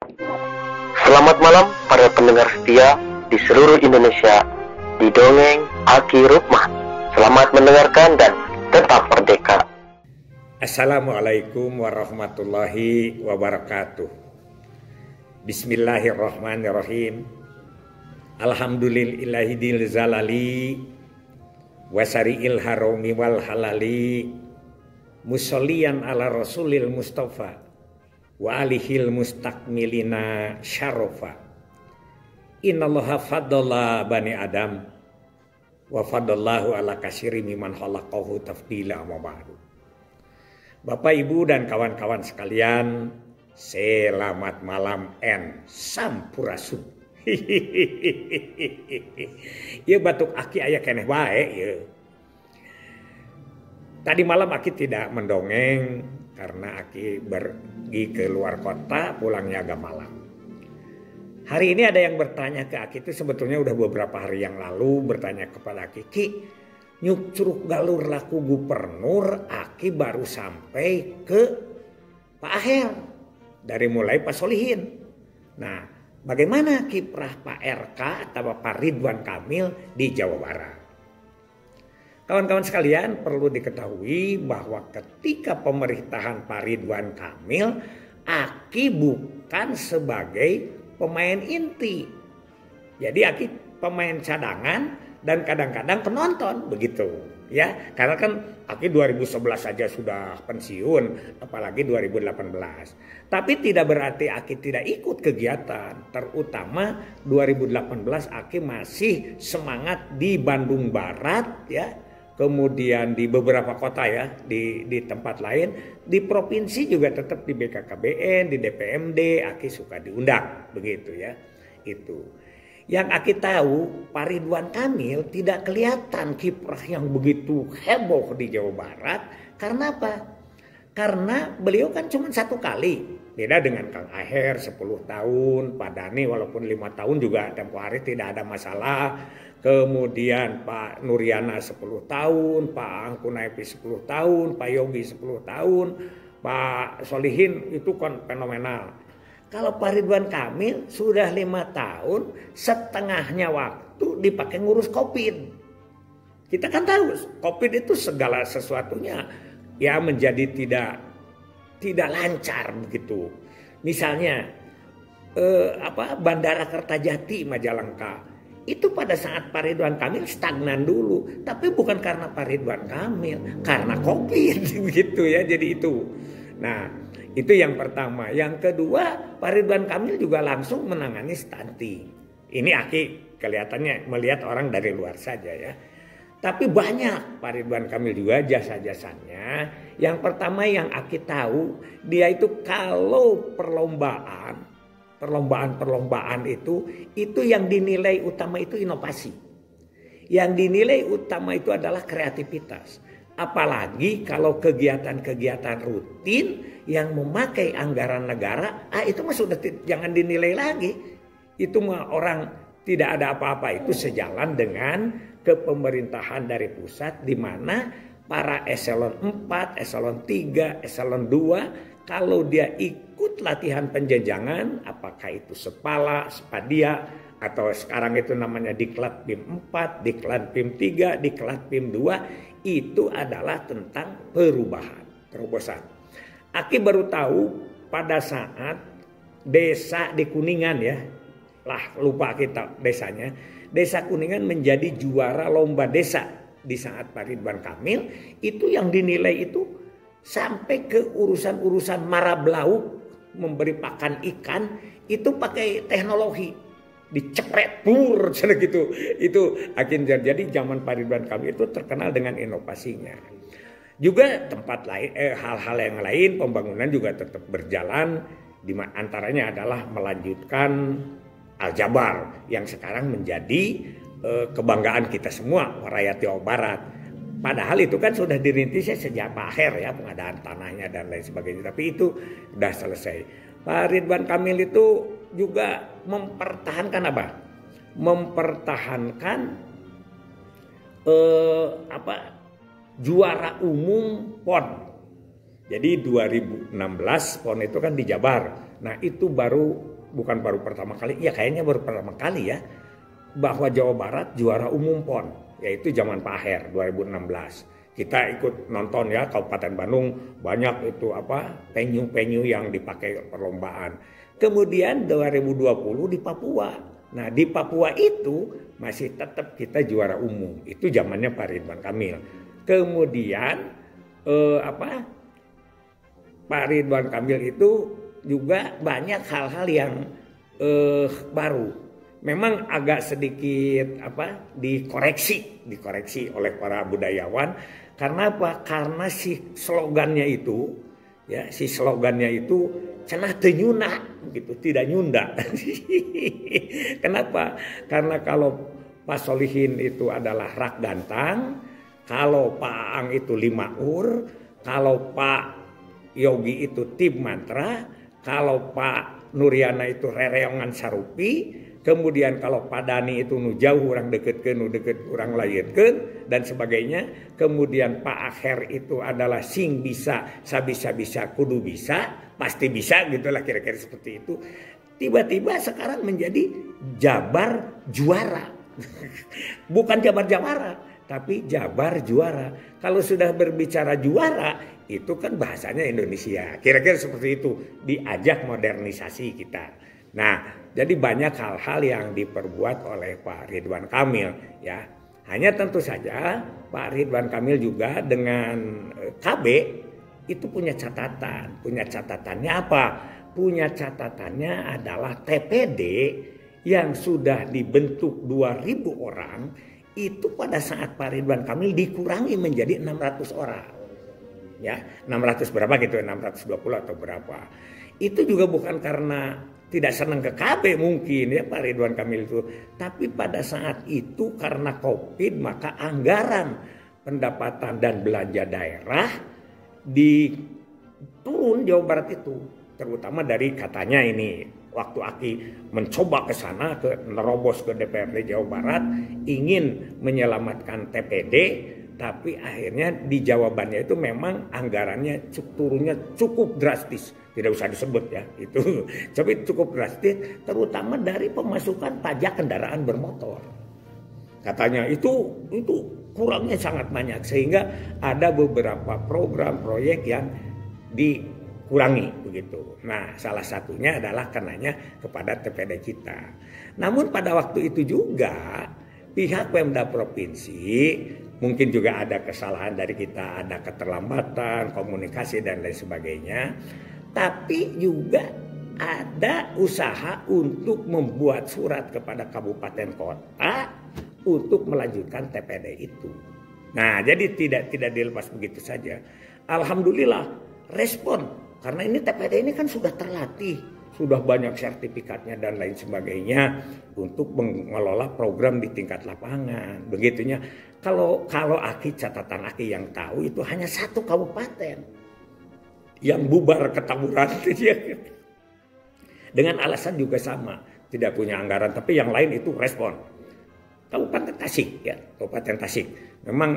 Selamat malam para pendengar setia di seluruh Indonesia di Dongeng Aki Rukmah. Selamat mendengarkan dan tetap merdeka. Assalamualaikum warahmatullahi wabarakatuh. Bismillahirrahmanirrahim. Alhamdulillahidil zalali wasari'il harami wal halali musolliyan ala rasulil mustafa wa alihil mustakmilina syarofa. Innallaha faddala bani adam wa faddallahu ala kasyiri miman khalaqahu tafdila amma ba'du. Bapak, Ibu, dan kawan-kawan sekalian, selamat malam and sampurasun. Ya batuk aki aya keneh bae ya. Tadi malam Aki tidak mendongeng karena Aki pergi ke luar kota, pulangnya agak malam. Hari ini ada yang bertanya ke Aki, itu sebetulnya udah beberapa hari yang lalu bertanya kepada Aki, Ki, nyuk curug galur laku gubernur, Aki baru sampai ke Pak Aher dari mulai Pak Solihin. Nah, bagaimana kiprah Pak RK atau Pak Ridwan Kamil di Jawa Barat? Kawan-kawan sekalian, perlu diketahui bahwa ketika pemerintahan Pak Ridwan Kamil, Aki bukan sebagai pemain inti. Jadi Aki pemain cadangan dan kadang-kadang penonton begitu. Ya, karena kan Aki 2011 saja sudah pensiun, apalagi 2018. Tapi tidak berarti Aki tidak ikut kegiatan. Terutama 2018 Aki masih semangat di Bandung Barat ya. Kemudian di beberapa kota ya, di tempat lain, di provinsi juga tetap di BKKBN, di DPMD, Aki suka diundang, begitu ya. Itu. Yang Aki tahu, Pak Ridwan Kamil tidak kelihatan kiprah yang begitu heboh di Jawa Barat. Karena apa? Karena beliau kan cuma satu kali. Beda dengan Kang Aher 10 tahun, Pak Dhani walaupun 5 tahun juga tempo hari tidak ada masalah. Kemudian Pak Nuryana 10 tahun, Pak Angku Naipi 10 tahun, Pak Yogi 10 tahun, Pak Solihin itu kan fenomenal. Kalau Pak Ridwan Kamil sudah 5 tahun, setengahnya waktu dipakai ngurus COVID. Kita kan tahu COVID itu segala sesuatunya ya menjadi tidak lancar begitu. Misalnya Bandara Kertajati Majalengka. Itu pada saat Pak Ridwan Kamil stagnan dulu. Tapi bukan karena Pak Ridwan Kamil. Karena COVID gitu ya. Jadi itu. Nah itu yang pertama. Yang kedua Pak Ridwan Kamil juga langsung menangani stunting. Ini Aki kelihatannya melihat orang dari luar saja ya. Tapi banyak Pak Ridwan Kamil juga jasa-jasanya. Yang pertama yang Aki tahu. Dia itu kalau perlombaan itu yang dinilai utama itu inovasi. Yang dinilai utama itu adalah kreativitas. Apalagi kalau kegiatan-kegiatan rutin yang memakai anggaran negara, itu mah sudah jangan dinilai lagi. Itu mah orang tidak ada apa-apa, itu sejalan dengan kepemerintahan dari pusat di mana para eselon 4, eselon 3, eselon 2 kalau dia ikut latihan penjenjangan, apakah itu Sepala, Sepadia, atau sekarang itu namanya Diklat PIM 4, Diklat PIM 3, Diklat PIM 2, itu adalah tentang perubahan, terobosan. Aki baru tahu pada saat desa di Kuningan ya, lupa kita desanya, desa Kuningan menjadi juara lomba desa di saat Pak Ridwan Kamil, itu yang dinilai itu sampai ke urusan-urusan marablauk, memberi pakan ikan, itu pakai teknologi. Dicepret pur gitu. Itu akhirnya jadi zaman Pak Ridwan Kamil itu terkenal dengan inovasinya. Juga tempat lain, hal-hal yang lain pembangunan juga tetap berjalan. Di antaranya adalah melanjutkan Al-Jabar yang sekarang menjadi kebanggaan kita semua rakyat Jawa Barat. Padahal itu kan sudah dirintisnya sejak Pak Aher ya, pengadaan tanahnya dan lain sebagainya. Tapi itu sudah selesai. Pak Ridwan Kamil itu juga mempertahankan apa? Mempertahankan juara umum PON. Jadi 2016 PON itu kan di Jabar. Nah itu baru bukan baru pertama kali, ya kayaknya baru pertama kali ya, bahwa Jawa Barat juara umum PON, yaitu zaman Pak Aher 2016. Kita ikut nonton ya, Kabupaten Bandung banyak itu venue-venue yang dipakai perlombaan. Kemudian 2020 di Papua. Nah di Papua itu masih tetap kita juara umum. Itu zamannya Pak Ridwan Kamil. Kemudian Pak Ridwan Kamil itu juga banyak hal-hal yang baru. Memang agak sedikit dikoreksi oleh para budayawan. Karena apa? Karena si slogannya itu cenah teu nyunda gitu, tidak nyunda. Kenapa? Karena kalau Pak Solihin itu adalah rak gantang, kalau Pak Aang itu limaur, kalau Pak Yogi itu tim mantra, kalau Pak Nuryana itu rereongan sarupi, kemudian kalau Pak Dani itu nu jauh orang deketkeun, nu deket orang layetkeun dan sebagainya. Kemudian Pak Aher itu adalah sing bisa, sabisa-bisa kudu bisa, pasti bisa gitulah kira-kira seperti itu. Tiba-tiba sekarang menjadi Jabar juara. Bukan Jabar Jawara, tapi Jabar juara. Kalau sudah berbicara juara, itu kan bahasanya Indonesia. Kira-kira seperti itu, diajak modernisasi kita. Nah, jadi banyak hal-hal yang diperbuat oleh Pak Ridwan Kamil ya. Hanya tentu saja Pak Ridwan Kamil juga dengan KB itu punya catatan. Punya catatannya apa? Punya catatannya adalah TPD yang sudah dibentuk 2.000 orang itu pada saat Pak Ridwan Kamil dikurangi menjadi 600 orang. Ya, 600 berapa gitu, 620 atau berapa. Itu juga bukan karena tidak senang ke KB mungkin ya Pak Ridwan Kamil itu. Tapi pada saat itu karena COVID maka anggaran pendapatan dan belanja daerah turun Jawa Barat itu. Terutama dari katanya ini waktu Aki mencoba ke sana, nerobos ke DPRD Jawa Barat ingin menyelamatkan TPD. Tapi akhirnya di jawabannya itu memang anggarannya turunnya cukup drastis. Tidak usah disebut ya itu. Tapi cukup drastis terutama dari pemasukan pajak kendaraan bermotor. Katanya itu kurangnya sangat banyak. Sehingga ada beberapa program proyek yang dikurangi begitu. Nah salah satunya adalah karenanya kepada TPD kita. Namun pada waktu itu juga pihak Pemda Provinsi mungkin juga ada kesalahan dari kita, ada keterlambatan, komunikasi dan lain sebagainya. Tapi juga ada usaha untuk membuat surat kepada kabupaten kota untuk melanjutkan TPD itu. Nah, jadi tidak dilepas begitu saja. Alhamdulillah respon karena ini TPD ini kan sudah terlatih, sudah banyak sertifikatnya dan lain sebagainya untuk mengelola program di tingkat lapangan. Begitunya. Kalau catatan Aki yang tahu itu hanya satu kabupaten yang bubar ketaburan dengan alasan juga sama, tidak punya anggaran, tapi yang lain itu respon. Kabupaten Tasik ya, Kabupaten Tasik. Memang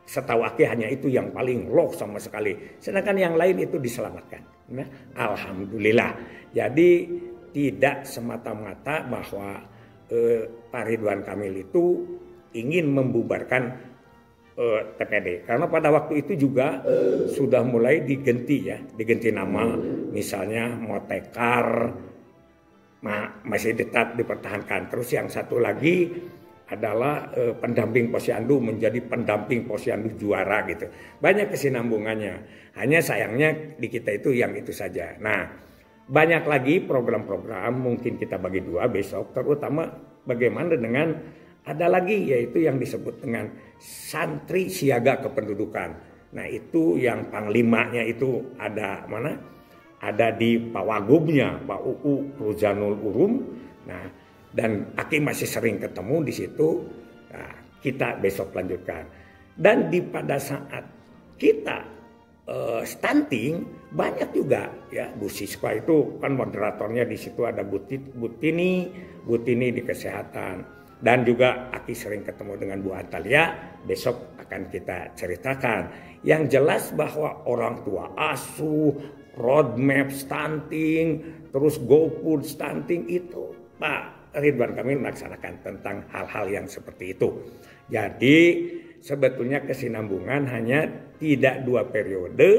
setahu Aki hanya itu yang paling low sama sekali. Sedangkan yang lain itu diselamatkan. Nah, alhamdulillah. Jadi tidak semata-mata bahwa Pak Ridwan Kamil itu ingin membubarkan TPD. Karena pada waktu itu juga sudah mulai diganti nama. Misalnya Motekar masih tetap dipertahankan. Terus yang satu lagi adalah pendamping Posyandu menjadi pendamping Posyandu juara gitu. Banyak kesinambungannya. Hanya sayangnya di kita itu yang itu saja. Nah, banyak lagi program-program mungkin kita bagi dua besok. Terutama bagaimana dengan ada lagi yaitu yang disebut dengan santri siaga kependudukan. Nah itu yang panglimanya itu ada mana? Ada di Pak Wagubnya, Pak UU Ruzanul Urum. Nah dan Aki masih sering ketemu di situ. Nah, kita besok lanjutkan. Dan pada saat kita stunting banyak juga ya Bu Siswa itu kan moderatornya di situ ada Butini di kesehatan. Dan juga Aki sering ketemu dengan Bu Atalia, besok akan kita ceritakan. Yang jelas bahwa orang tua asuh, roadmap stunting, terus GoFood stunting itu Pak Ridwan Kamil melaksanakan tentang hal-hal yang seperti itu. Jadi sebetulnya kesinambungan hanya tidak 2 periode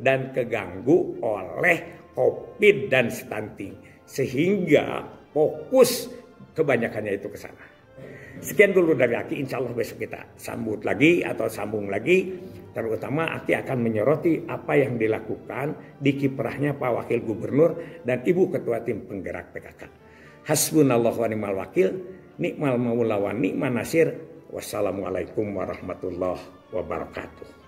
dan keganggu oleh COVID dan stunting. Sehingga fokus kebanyakannya itu ke sana. Sekian dulu dari Aki, insya Allah besok kita sambung lagi. Terutama Aki akan menyoroti apa yang dilakukan di kiprahnya Pak Wakil Gubernur dan Ibu Ketua Tim Penggerak PKK. Hasbunallahu wa ni'mal wakil, ni'mal maula wa ni'man nasir. Wassalamualaikum warahmatullahi wabarakatuh.